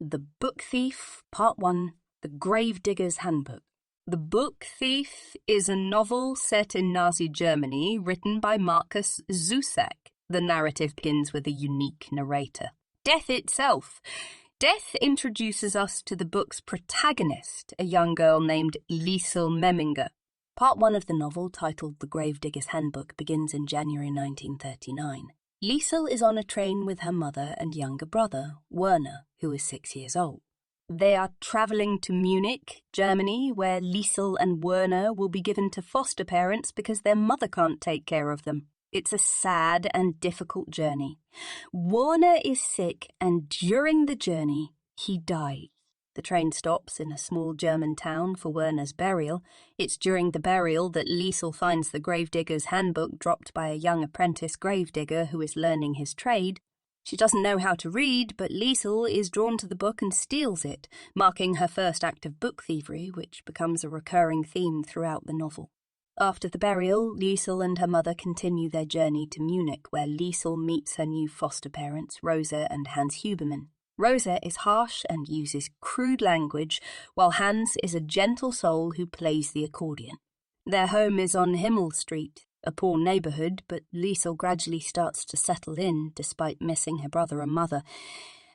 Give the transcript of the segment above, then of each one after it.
The Book Thief, Part 1, The Gravedigger's Handbook. The Book Thief is a novel set in Nazi Germany written by Markus Zusak. The narrative begins with a unique narrator. Death itself. Death introduces us to the book's protagonist, a young girl named Liesel Memminger. Part 1 of the novel, titled The Gravedigger's Handbook, begins in January 1939. Liesel is on a train with her mother and younger brother, Werner, who is 6 years old. They are travelling to Munich, Germany, where Liesel and Werner will be given to foster parents because their mother can't take care of them. It's a sad and difficult journey. Werner is sick, and during the journey, he dies. The train stops in a small German town for Werner's burial. It's during the burial that Liesel finds the Gravedigger's Handbook dropped by a young apprentice gravedigger who is learning his trade. She doesn't know how to read, but Liesel is drawn to the book and steals it, marking her first act of book thievery, which becomes a recurring theme throughout the novel. After the burial, Liesel and her mother continue their journey to Munich, where Liesel meets her new foster parents, Rosa and Hans Huberman. Rosa is harsh and uses crude language, while Hans is a gentle soul who plays the accordion. Their home is on Himmel Street, a poor neighbourhood, but Liesel gradually starts to settle in, despite missing her brother and mother.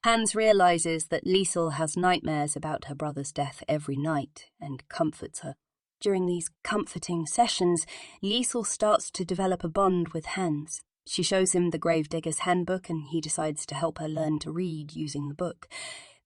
Hans realises that Liesel has nightmares about her brother's death every night, and comforts her. During these comforting sessions, Liesel starts to develop a bond with Hans. She shows him the Gravedigger's Handbook, and he decides to help her learn to read using the book.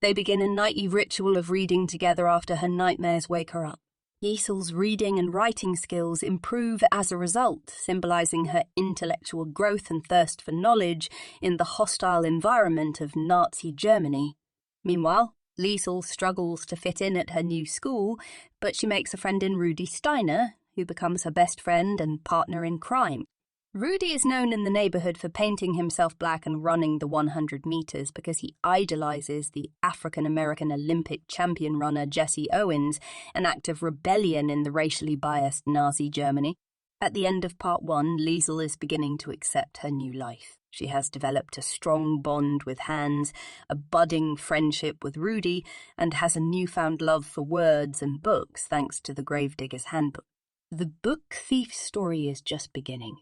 They begin a nightly ritual of reading together after her nightmares wake her up. Liesel's reading and writing skills improve as a result, symbolising her intellectual growth and thirst for knowledge in the hostile environment of Nazi Germany. Meanwhile, Liesel struggles to fit in at her new school, but she makes a friend in Rudi Steiner, who becomes her best friend and partner in crime. Rudi is known in the neighbourhood for painting himself black and running the 100 metres because he idolises the African-American Olympic champion runner Jesse Owens, an act of rebellion in the racially biased Nazi Germany. At the end of Part 1, Liesel is beginning to accept her new life. She has developed a strong bond with Hans, a budding friendship with Rudi, and has a newfound love for words and books thanks to the Gravedigger's Handbook. The Book Thief's story is just beginning.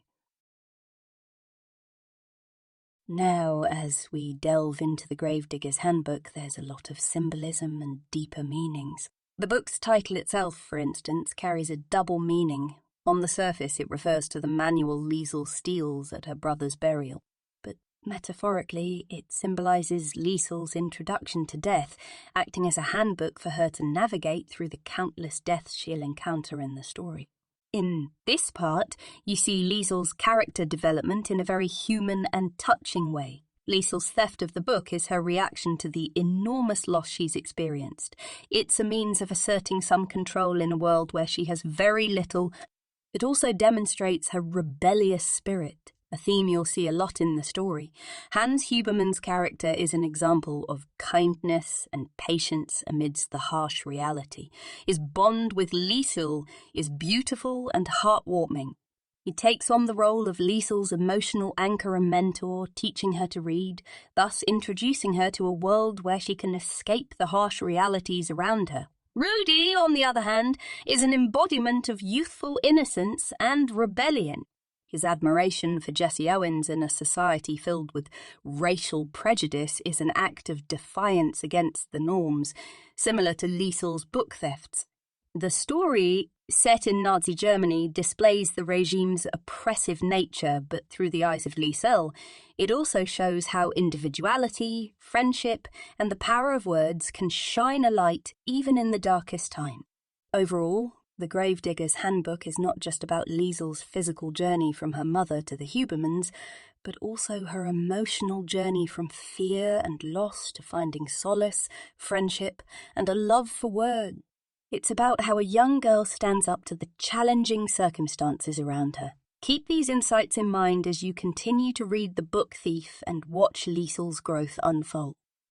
Now, as we delve into the Gravedigger's Handbook, there's a lot of symbolism and deeper meanings. The book's title itself, for instance, carries a double meaning. On the surface, it refers to the manual Liesel steals at her brother's burial. But metaphorically, it symbolises Liesel's introduction to death, acting as a handbook for her to navigate through the countless deaths she'll encounter in the story. In this part, you see Liesel's character development in a very human and touching way. Liesel's theft of the book is her reaction to the enormous loss she's experienced. It's a means of asserting some control in a world where she has very little. It also demonstrates her rebellious spirit, a theme you'll see a lot in the story. Hans Huberman's character is an example of kindness and patience amidst the harsh reality. His bond with Liesel is beautiful and heartwarming. He takes on the role of Liesel's emotional anchor and mentor, teaching her to read, thus introducing her to a world where she can escape the harsh realities around her. Rudi, on the other hand, is an embodiment of youthful innocence and rebellion. His admiration for Jesse Owens in a society filled with racial prejudice is an act of defiance against the norms, similar to Liesel's book thefts. The story, set in Nazi Germany, displays the regime's oppressive nature, but through the eyes of Liesel, it also shows how individuality, friendship, and the power of words can shine a light even in the darkest time. Overall, The Gravedigger's Handbook is not just about Liesel's physical journey from her mother to the Hubermans, but also her emotional journey from fear and loss to finding solace, friendship, and a love for words. It's about how a young girl stands up to the challenging circumstances around her. Keep these insights in mind as you continue to read The Book Thief and watch Liesel's growth unfold.